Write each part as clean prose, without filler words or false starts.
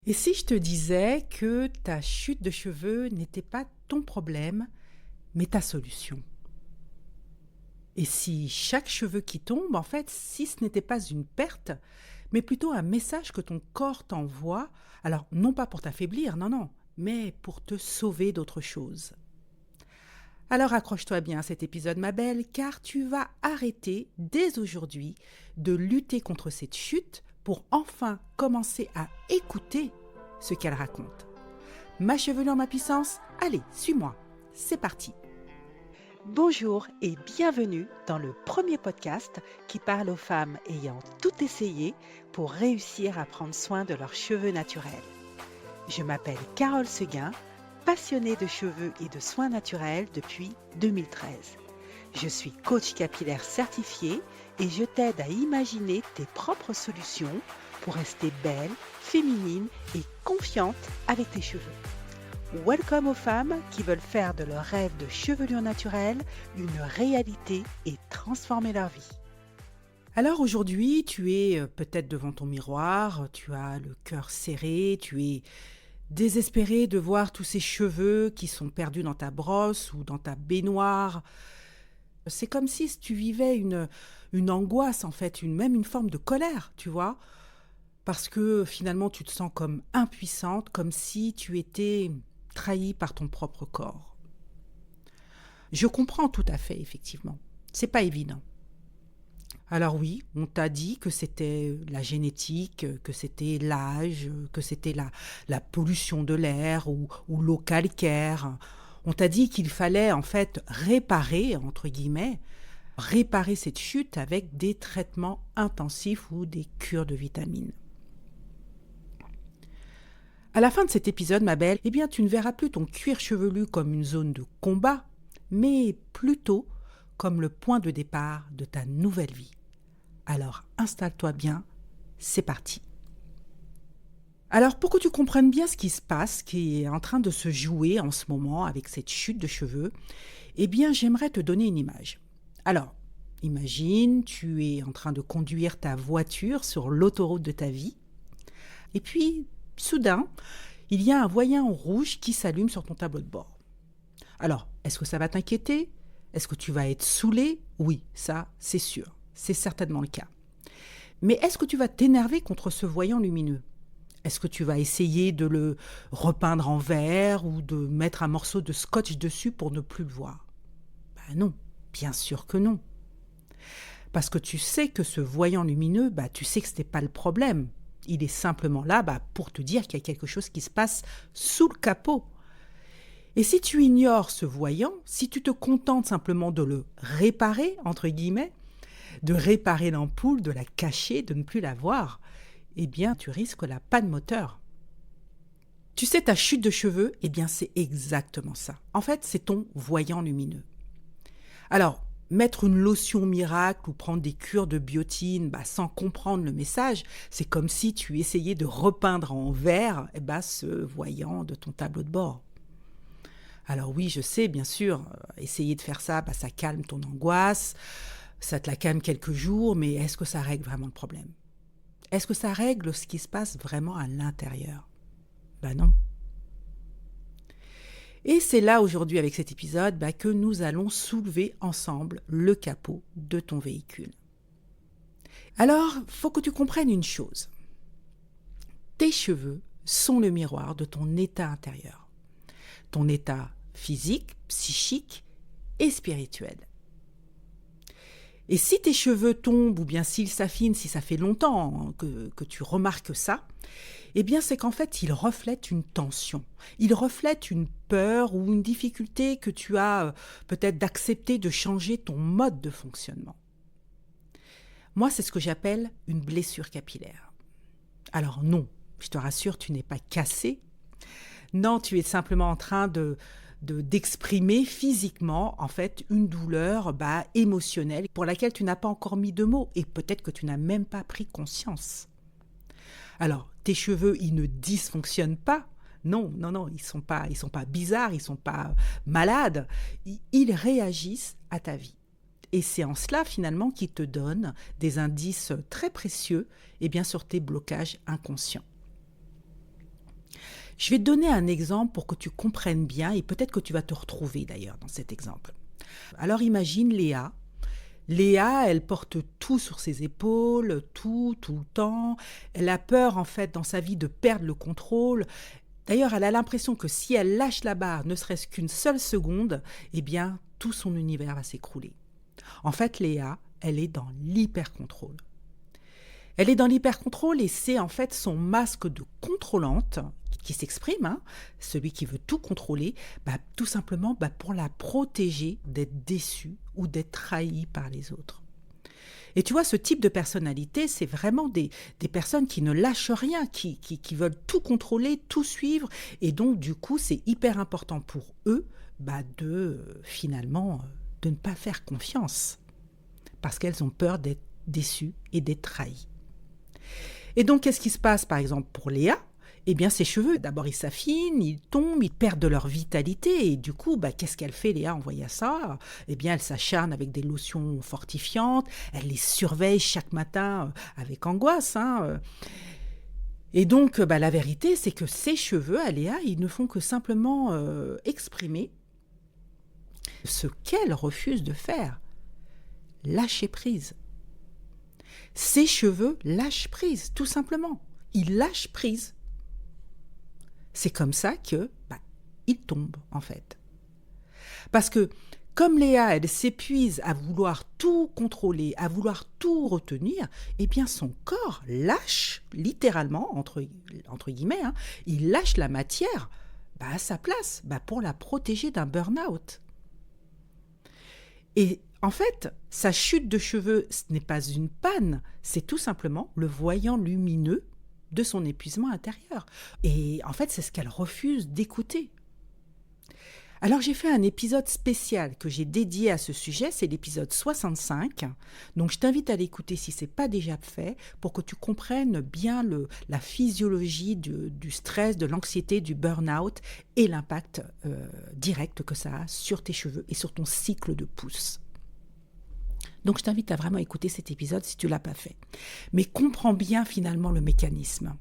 Et si je te disais que ta chute de cheveux n'était pas ton problème, mais ta solution? Et si chaque cheveu qui tombe, en fait, si ce n'était pas une perte, mais plutôt un message que ton corps t'envoie, alors non pas pour t'affaiblir, non, non, mais pour te sauver d'autre chose. Alors accroche-toi bien à cet épisode, ma belle, car tu vas arrêter dès aujourd'hui de lutter contre cette chute pour enfin commencer à écouter ce qu'elle raconte. Ma chevelure, ma puissance, allez, suis-moi, c'est parti. Bonjour et bienvenue dans le premier podcast qui parle aux femmes ayant tout essayé pour réussir à prendre soin de leurs cheveux naturels. Je m'appelle Carole Seguin, passionnée de cheveux et de soins naturels depuis 2013. Je suis coach capillaire certifiée et je t'aide à imaginer tes propres solutions pour rester belle, féminine et confiante avec tes cheveux. Welcome aux femmes qui veulent faire de leur rêve de chevelure naturelle une réalité et transformer leur vie. Alors aujourd'hui, tu es peut-être devant ton miroir, tu as le cœur serré, tu es désespéré de voir tous ces cheveux qui sont perdus dans ta brosse ou dans ta baignoire. C'est comme si tu vivais une angoisse en fait, même une forme de colère, tu vois, parce que finalement tu te sens comme impuissante, comme si tu étais trahie par ton propre corps. Je comprends tout à fait, effectivement. C'est pas évident. Alors oui, on t'a dit que c'était la génétique, que c'était l'âge, que c'était la pollution de l'air ou l'eau calcaire. On t'a dit qu'il fallait en fait réparer, entre guillemets, réparer cette chute avec des traitements intensifs ou des cures de vitamines. À la fin de cet épisode, ma belle, eh bien, tu ne verras plus ton cuir chevelu comme une zone de combat, mais plutôt comme le point de départ de ta nouvelle vie. Alors installe-toi bien, c'est parti. Alors pour que tu comprennes bien ce qui se passe, ce qui est en train de se jouer en ce moment avec cette chute de cheveux, eh bien j'aimerais te donner une image. Alors, imagine, tu es en train de conduire ta voiture sur l'autoroute de ta vie, et puis soudain, il y a un voyant rouge qui s'allume sur ton tableau de bord. Alors, est-ce que ça va t'inquiéter? Est-ce que tu vas être saoulé? Oui, ça, c'est sûr. C'est certainement le cas. Mais est-ce que tu vas t'énerver contre ce voyant lumineux? Est-ce que tu vas essayer de le repeindre en vert ou de mettre un morceau de scotch dessus pour ne plus le voir? Ben non, bien sûr que non. Parce que tu sais que ce voyant lumineux, tu sais que ce n'est pas le problème. Il est simplement là pour te dire qu'il y a quelque chose qui se passe sous le capot. Et si tu ignores ce voyant, si tu te contentes simplement de le réparer, entre guillemets, de réparer l'ampoule, de la cacher, de ne plus la voir, eh bien tu risques la panne moteur. Tu sais, ta chute de cheveux, eh bien c'est exactement ça. En fait, c'est ton voyant lumineux. Alors, mettre une lotion miracle ou prendre des cures de biotine sans comprendre le message, c'est comme si tu essayais de repeindre en vert ce voyant de ton tableau de bord. Alors oui, je sais, bien sûr, essayer de faire ça, ça calme ton angoisse, ça te la calme quelques jours, mais est-ce que ça règle vraiment le problème? Est-ce que ça règle ce qui se passe vraiment à l'intérieur? Non. Et c'est là aujourd'hui avec cet épisode que nous allons soulever ensemble le capot de ton véhicule. Alors, faut que tu comprennes une chose. Tes cheveux sont le miroir de ton état intérieur. Ton état physique, psychique et spirituel. Et si tes cheveux tombent ou bien s'ils s'affinent, si ça fait longtemps que tu remarques ça, eh bien c'est qu'en fait ils reflètent une tension. Ils reflètent une peur ou une difficulté que tu as peut-être d'accepter de changer ton mode de fonctionnement. Moi, c'est ce que j'appelle une blessure capillaire. Alors non, je te rassure, tu n'es pas cassé. Non, tu es simplement en train d'exprimer physiquement en fait une douleur émotionnelle pour laquelle tu n'as pas encore mis de mots et peut-être que tu n'as même pas pris conscience. Alors, tes cheveux, ils ne dysfonctionnent pas. Non, ils sont pas bizarres, ils sont pas malades. Ils réagissent à ta vie. Et c'est en cela finalement qu'ils te donnent des indices très précieux sur tes blocages inconscients. Je vais te donner un exemple pour que tu comprennes bien et peut-être que tu vas te retrouver d'ailleurs dans cet exemple. Alors imagine Léa. Léa, elle porte tout sur ses épaules, tout le temps. Elle a peur en fait dans sa vie de perdre le contrôle. D'ailleurs, elle a l'impression que si elle lâche la barre, ne serait-ce qu'une seule seconde, eh bien, tout son univers va s'écrouler. En fait, Léa, elle est dans l'hyper-contrôle. Elle est dans l'hyper-contrôle et c'est en fait son masque de contrôlante qui s'exprime, celui qui veut tout contrôler, tout simplement pour la protéger d'être déçue ou d'être trahie par les autres. Et tu vois, ce type de personnalité, c'est vraiment des personnes qui ne lâchent rien, qui veulent tout contrôler, tout suivre. Et donc, du coup, c'est hyper important pour eux de ne pas faire confiance. Parce qu'elles ont peur d'être déçues et d'être trahies. Et donc, qu'est-ce qui se passe, par exemple, pour Léa ? Eh bien, ses cheveux, d'abord, ils s'affinent, ils tombent, ils perdent de leur vitalité. Et du coup, qu'est-ce qu'elle fait, Léa, en voyant ça ? Eh bien, elle s'acharne avec des lotions fortifiantes, elle les surveille chaque matin avec angoisse. Et donc, la vérité, c'est que ses cheveux, à Léa, ils ne font que simplement exprimer ce qu'elle refuse de faire. Lâcher prise. Ses cheveux lâchent prise, tout simplement. Ils lâchent prise. C'est comme ça que il tombe, en fait. Parce que, comme Léa, elle s'épuise à vouloir tout contrôler, à vouloir tout retenir, eh bien son corps lâche, littéralement, entre guillemets, il lâche la matière à sa place, pour la protéger d'un burn-out. Et en fait, sa chute de cheveux, ce n'est pas une panne, c'est tout simplement le voyant lumineux de son épuisement intérieur. Et en fait, c'est ce qu'elle refuse d'écouter. Alors j'ai fait un épisode spécial que j'ai dédié à ce sujet, c'est l'épisode 65. Donc je t'invite à l'écouter si ce n'est pas déjà fait, pour que tu comprennes bien la physiologie du stress, de l'anxiété, du burn-out et l'impact direct que ça a sur tes cheveux et sur ton cycle de pousse. Donc je t'invite à vraiment écouter cet épisode si tu ne l'as pas fait. Mais comprends bien finalement le mécanisme.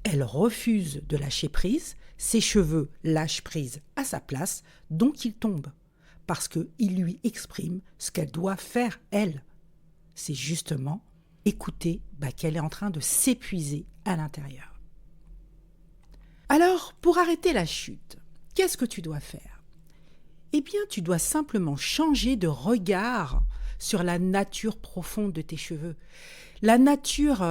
Elle refuse de lâcher prise, ses cheveux lâchent prise à sa place, donc ils tombent. Parce qu'il lui exprime ce qu'elle doit faire, elle. C'est justement écouter qu'elle est en train de s'épuiser à l'intérieur. Alors, pour arrêter la chute, qu'est-ce que tu dois faire ? Eh bien, tu dois simplement changer de regard sur la nature profonde de tes cheveux. La nature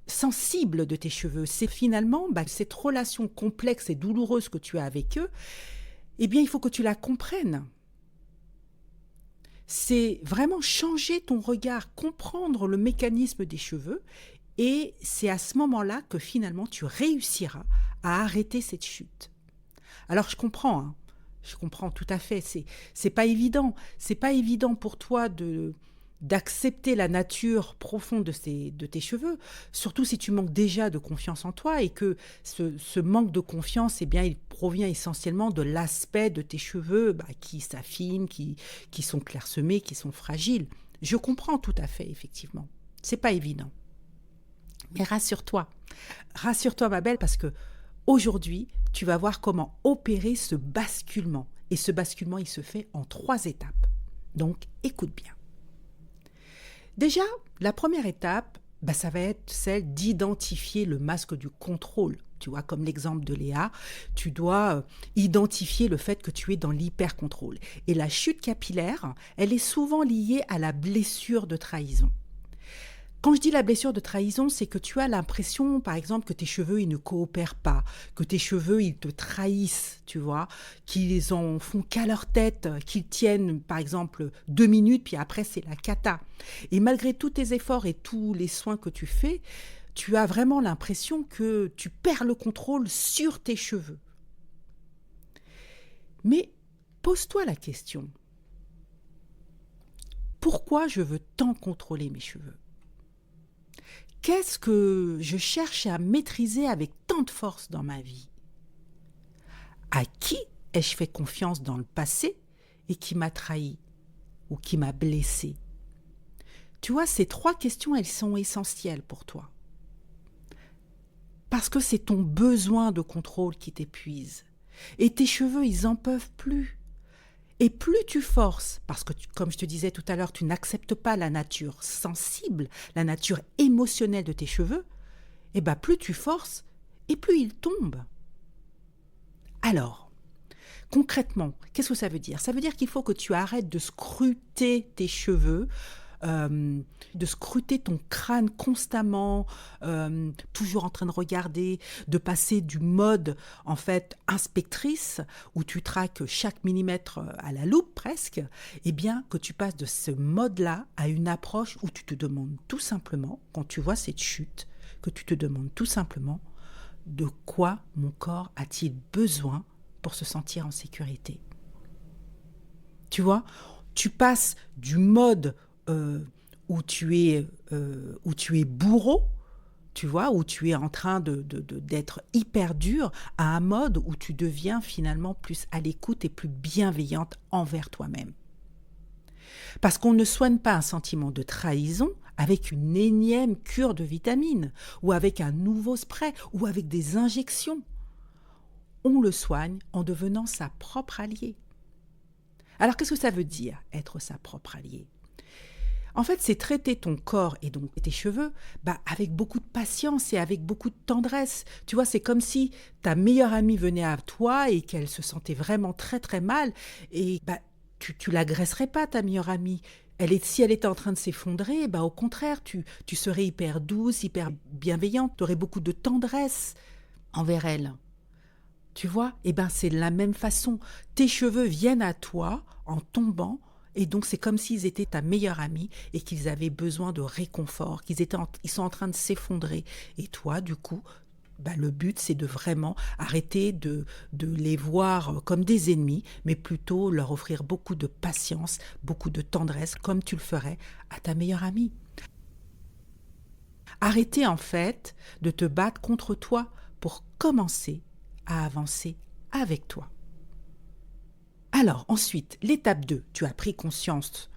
sensible de tes cheveux, c'est finalement cette relation complexe et douloureuse que tu as avec eux, eh bien, il faut que tu la comprennes. C'est vraiment changer ton regard, comprendre le mécanisme des cheveux, et c'est à ce moment-là que finalement tu réussiras à arrêter cette chute. Alors, je comprends tout à fait, c'est pas évident. C'est pas évident pour toi d'accepter la nature profonde de tes cheveux, surtout si tu manques déjà de confiance en toi et que ce manque de confiance, eh bien, il provient essentiellement de l'aspect de tes cheveux qui s'affinent, qui sont clairsemés, qui sont fragiles. Je comprends tout à fait, effectivement. C'est pas évident. Mais rassure-toi ma belle, parce que aujourd'hui, tu vas voir comment opérer ce basculement. Et ce basculement, il se fait en 3 étapes. Donc, écoute bien. Déjà, la première étape, ça va être celle d'identifier le masque du contrôle. Tu vois, comme l'exemple de Léa, tu dois identifier le fait que tu es dans l'hyper-contrôle. Et la chute capillaire, elle est souvent liée à la blessure de trahison. Quand je dis la blessure de trahison, c'est que tu as l'impression, par exemple, que tes cheveux, ils ne coopèrent pas, que tes cheveux, ils te trahissent, tu vois, qu'ils en font qu'à leur tête, qu'ils tiennent, par exemple, 2 minutes, puis après, c'est la cata. Et malgré tous tes efforts et tous les soins que tu fais, tu as vraiment l'impression que tu perds le contrôle sur tes cheveux. Mais pose-toi la question. Pourquoi je veux tant contrôler mes cheveux ? Qu'est-ce que je cherche à maîtriser avec tant de force dans ma vie ? À qui ai-je fait confiance dans le passé et qui m'a trahi ou qui m'a blessé ? Tu vois, ces 3 questions, elles sont essentielles pour toi. Parce que c'est ton besoin de contrôle qui t'épuise. Et tes cheveux, ils en peuvent plus. Et plus tu forces, parce que comme je te disais tout à l'heure, tu n'acceptes pas la nature sensible, la nature émotionnelle de tes cheveux, et plus tu forces, et plus ils tombent. Alors, concrètement, qu'est-ce que ça veut dire? Ça veut dire qu'il faut que tu arrêtes de scruter tes cheveux, de scruter ton crâne constamment, toujours en train de regarder, de passer du mode en fait inspectrice où tu traques chaque millimètre à la loupe presque, et bien que tu passes de ce mode-là à une approche où tu te demandes tout simplement, quand tu vois cette chute, que tu te demandes tout simplement de quoi mon corps a-t-il besoin pour se sentir en sécurité. Tu vois, tu passes du mode où tu es bourreau, tu vois, où tu es en train d'être hyper dur, à un mode où tu deviens finalement plus à l'écoute et plus bienveillante envers toi-même. Parce qu'on ne soigne pas un sentiment de trahison avec une énième cure de vitamines, ou avec un nouveau spray, ou avec des injections. On le soigne en devenant sa propre alliée. Alors qu'est-ce que ça veut dire, être sa propre alliée ? En fait, c'est traiter ton corps et donc tes cheveux avec beaucoup de patience et avec beaucoup de tendresse. Tu vois, c'est comme si ta meilleure amie venait à toi et qu'elle se sentait vraiment très très mal. Et tu l'agresserais pas, ta meilleure amie. Si elle était en train de s'effondrer, au contraire, tu serais hyper douce, hyper bienveillante. Tu aurais beaucoup de tendresse envers elle. Tu vois, c'est de la même façon. Tes cheveux viennent à toi en tombant. Et donc, c'est comme s'ils étaient ta meilleure amie et qu'ils avaient besoin de réconfort, ils sont en train de s'effondrer. Et toi, du coup, le but, c'est de vraiment arrêter de les voir comme des ennemis, mais plutôt leur offrir beaucoup de patience, beaucoup de tendresse, comme tu le ferais à ta meilleure amie. Arrêter, en fait, de te battre contre toi pour commencer à avancer avec toi. Alors, ensuite, l'étape 2, tu as pris conscience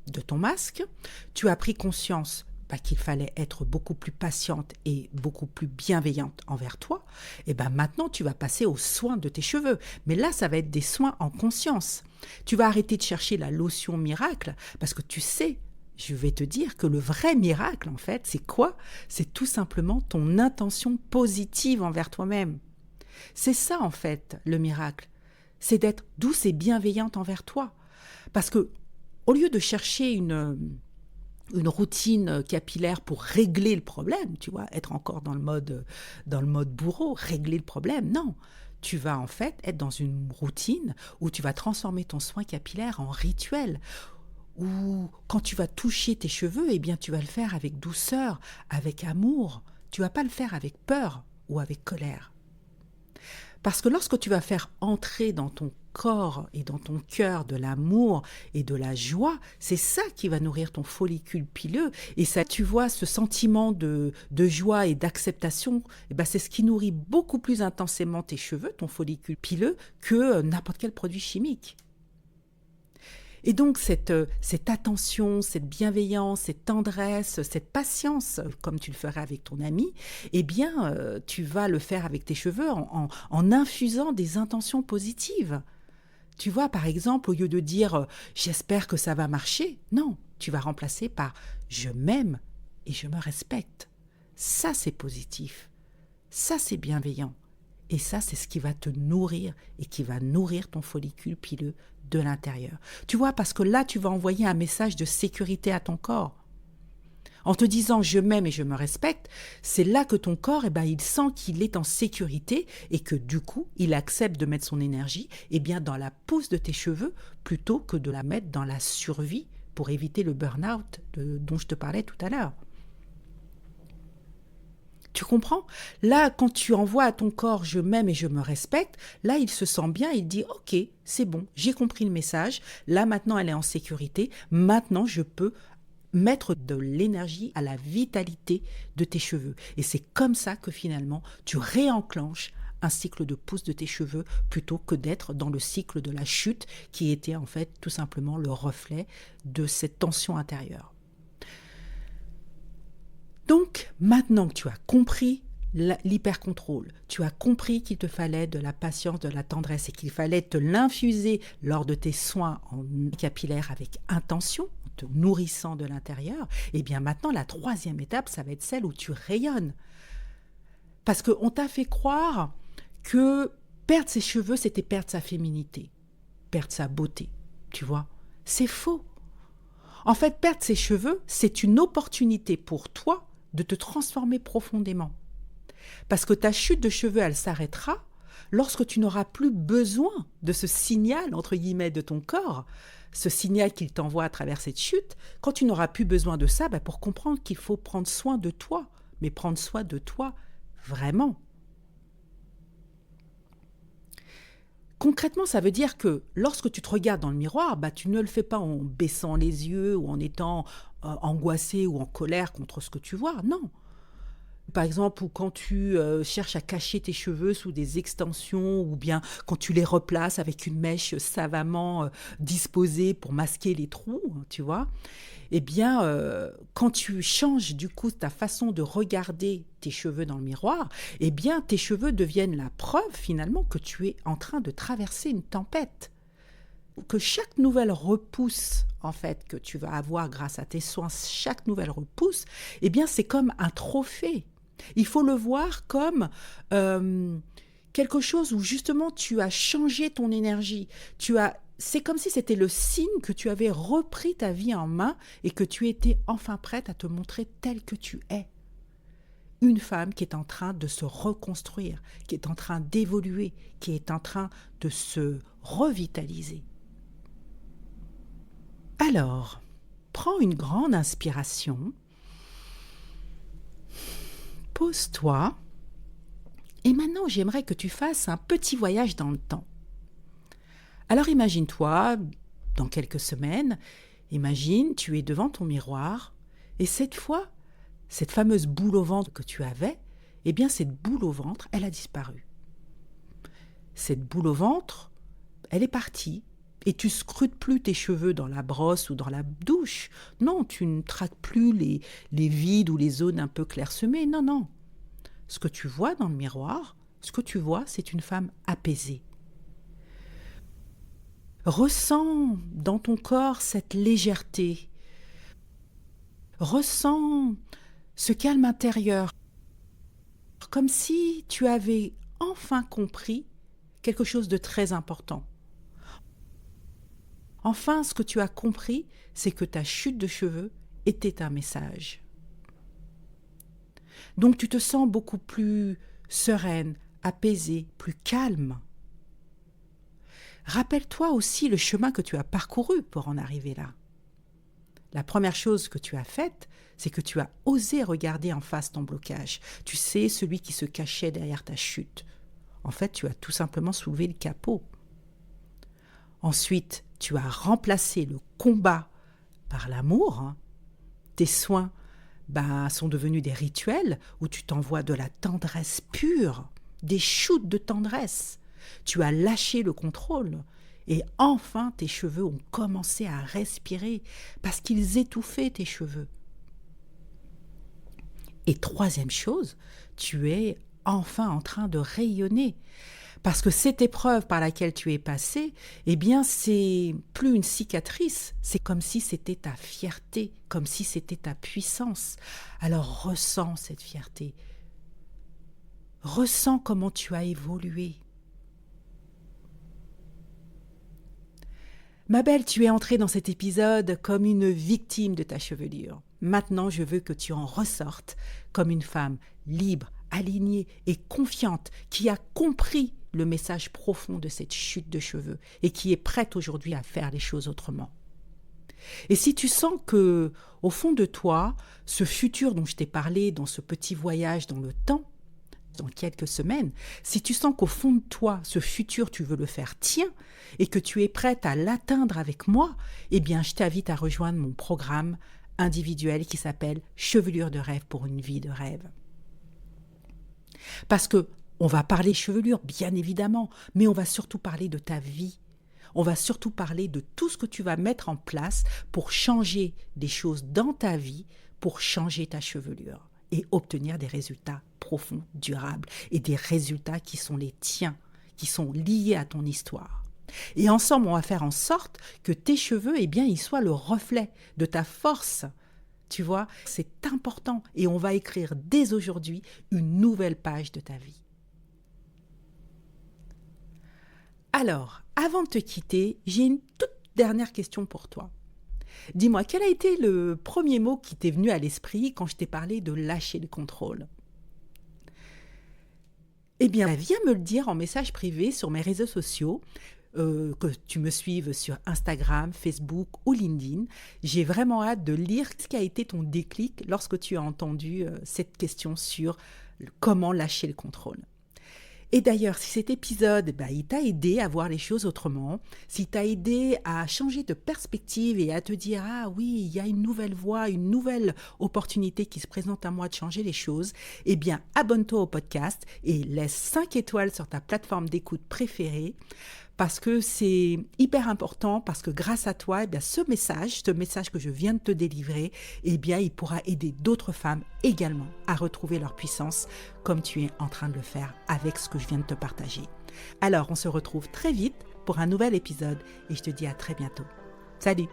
de ton masque, tu as pris conscience qu'il fallait être beaucoup plus patiente et beaucoup plus bienveillante envers toi, et maintenant, tu vas passer aux soins de tes cheveux. Mais là, ça va être des soins en conscience. Tu vas arrêter de chercher la lotion miracle, parce que tu sais, je vais te dire que le vrai miracle, en fait, c'est quoi ? C'est tout simplement ton intention positive envers toi-même. C'est ça, en fait, le miracle. C'est d'être douce et bienveillante envers toi. Parce que, au lieu de chercher une routine capillaire pour régler le problème, tu vois, être encore dans le mode bourreau, régler le problème, non. Tu vas en fait être dans une routine où tu vas transformer ton soin capillaire en rituel, où quand tu vas toucher tes cheveux, tu vas le faire avec douceur, avec amour. Tu vas pas le faire avec peur ou avec colère. Parce que lorsque tu vas faire entrer dans ton corps et dans ton cœur de l'amour et de la joie, c'est ça qui va nourrir ton follicule pileux. Et ça, tu vois, ce sentiment de joie et d'acceptation, c'est ce qui nourrit beaucoup plus intensément tes cheveux, ton follicule pileux, que n'importe quel produit chimique. Et donc cette attention, cette bienveillance, cette tendresse, cette patience, comme tu le ferais avec ton ami, tu vas le faire avec tes cheveux en infusant des intentions positives. Tu vois, par exemple, au lieu de dire « j'espère que ça va marcher », non, tu vas remplacer par « je m'aime et je me respecte ». Ça, c'est positif. Ça, c'est bienveillant. Et ça, c'est ce qui va te nourrir et qui va nourrir ton follicule pileux de l'intérieur. Tu vois, parce que là, tu vas envoyer un message de sécurité à ton corps. En te disant « je m'aime et je me respecte », c'est là que ton corps, il sent qu'il est en sécurité et que du coup, il accepte de mettre son énergie dans la pousse de tes cheveux plutôt que de la mettre dans la survie pour éviter le burn-out dont je te parlais tout à l'heure. Tu comprends ? Là, quand tu envoies à ton corps « je m'aime et je me respecte », là, il se sent bien, il dit « ok, c'est bon, j'ai compris le message, là, maintenant, elle est en sécurité, maintenant, je peux mettre de l'énergie à la vitalité de tes cheveux. » Et c'est comme ça que finalement, tu réenclenches un cycle de pousse de tes cheveux plutôt que d'être dans le cycle de la chute qui était en fait tout simplement le reflet de cette tension intérieure. Donc, maintenant que tu as compris l'hyper-contrôle. Tu as compris qu'il te fallait de la patience, de la tendresse et qu'il fallait te l'infuser lors de tes soins en capillaire avec intention, en te nourrissant de l'intérieur. Et bien maintenant, la troisième étape, ça va être celle où tu rayonnes. Parce qu'on t'a fait croire que perdre ses cheveux, c'était perdre sa féminité, perdre sa beauté, tu vois. C'est faux. En fait, perdre ses cheveux, c'est une opportunité pour toi de te transformer profondément. Parce que ta chute de cheveux, elle s'arrêtera lorsque tu n'auras plus besoin de ce signal, entre guillemets, de ton corps, ce signal qu'il t'envoie à travers cette chute. Quand tu n'auras plus besoin de ça, pour comprendre qu'il faut prendre soin de toi, mais prendre soin de toi vraiment. Concrètement, ça veut dire que lorsque tu te regardes dans le miroir, tu ne le fais pas en baissant les yeux ou en étant angoissé ou en colère contre ce que tu vois, non. Par exemple, ou quand tu cherches à cacher tes cheveux sous des extensions ou bien quand tu les replaces avec une mèche savamment disposée pour masquer les trous, tu vois. Eh bien, quand tu changes du coup ta façon de regarder tes cheveux dans le miroir, eh bien, tes cheveux deviennent la preuve finalement que tu es en train de traverser une tempête. Que chaque nouvelle repousse, en fait, que tu vas avoir grâce à tes soins, chaque nouvelle repousse, eh bien, c'est comme un trophée. Il faut le voir comme quelque chose où justement tu as changé ton énergie. C'est comme si c'était le signe que tu avais repris ta vie en main et que tu étais enfin prête à te montrer telle que tu es. Une femme qui est en train de se reconstruire, qui est en train d'évoluer, qui est en train de se revitaliser. Alors, prends une grande inspiration, pose-toi, et maintenant j'aimerais que tu fasses un petit voyage dans le temps. Alors imagine-toi, dans quelques semaines, imagine, tu es devant ton miroir, et cette fois, cette fameuse boule au ventre que tu avais, eh bien cette boule au ventre, elle a disparu. Cette boule au ventre, elle est partie, et tu scrutes plus tes cheveux dans la brosse ou dans la douche. Non, tu ne traques plus les vides ou les zones un peu clairsemées. Non, non. Ce que tu vois dans le miroir, c'est une femme apaisée. Ressens dans ton corps cette légèreté. Ressens ce calme intérieur. Comme si tu avais enfin compris quelque chose de très important. Enfin, ce que tu as compris, c'est que ta chute de cheveux était un message. Donc tu te sens beaucoup plus sereine, apaisée, plus calme. Rappelle-toi aussi le chemin que tu as parcouru pour en arriver là. La première chose que tu as faite, c'est que tu as osé regarder en face ton blocage. Tu sais, celui qui se cachait derrière ta chute. En fait, tu as tout simplement soulevé le capot. Ensuite, tu as remplacé le combat par l'amour. Tes soins sont devenus des rituels où tu t'envoies de la tendresse pure, des shoots de tendresse. Tu as lâché le contrôle et enfin tes cheveux ont commencé à respirer parce qu'ils étouffaient tes cheveux. Et troisième chose, tu es enfin en train de rayonner. Parce que cette épreuve par laquelle tu es passé, eh bien, c'est plus une cicatrice, c'est comme si c'était ta fierté, comme si c'était ta puissance. Alors ressens cette fierté. Ressens comment tu as évolué. Ma belle, tu es entrée dans cet épisode comme une victime de ta chevelure. Maintenant, je veux que tu en ressortes comme une femme libre, alignée et confiante qui a compris le message profond de cette chute de cheveux et qui est prête aujourd'hui à faire les choses autrement. Et si tu sens que, au fond de toi, ce futur dont je t'ai parlé dans ce petit voyage dans le temps, dans quelques semaines, si tu sens qu'au fond de toi, ce futur, tu veux le faire tien et que tu es prête à l'atteindre avec moi, eh bien, je t'invite à rejoindre mon programme individuel qui s'appelle « Chevelure de rêve pour une vie de rêve ». Parce que on va parler chevelure, bien évidemment, mais on va surtout parler de ta vie. On va surtout parler de tout ce que tu vas mettre en place pour changer des choses dans ta vie, pour changer ta chevelure. et obtenir des résultats profonds, durables et des résultats qui sont les tiens, qui sont liés à ton histoire. Et ensemble, on va faire en sorte que tes cheveux, eh bien, ils soient le reflet de ta force. Tu vois, c'est important et on va écrire dès aujourd'hui une nouvelle page de ta vie. Alors, avant de te quitter, j'ai une toute dernière question pour toi. Dis-moi, quel a été le premier mot qui t'est venu à l'esprit quand je t'ai parlé de lâcher le contrôle ? Eh bien, viens me le dire en message privé sur mes réseaux sociaux, que tu me suives sur Instagram, Facebook ou LinkedIn. J'ai vraiment hâte de lire ce qui a été ton déclic lorsque tu as entendu cette question sur comment lâcher le contrôle. Et d'ailleurs, si cet épisode, il t'a aidé à voir les choses autrement, s'il t'a aidé à changer de perspective et à te dire « Ah oui, il y a une nouvelle voie, une nouvelle opportunité qui se présente à moi de changer les choses », eh bien, abonne-toi au podcast et laisse 5 étoiles sur ta plateforme d'écoute préférée parce que c'est hyper important, parce que grâce à toi, ce message que je viens de te délivrer, il pourra aider d'autres femmes également à retrouver leur puissance comme tu es en train de le faire avec ce que je viens de te partager. Alors, on se retrouve très vite pour un nouvel épisode et je te dis à très bientôt. Salut!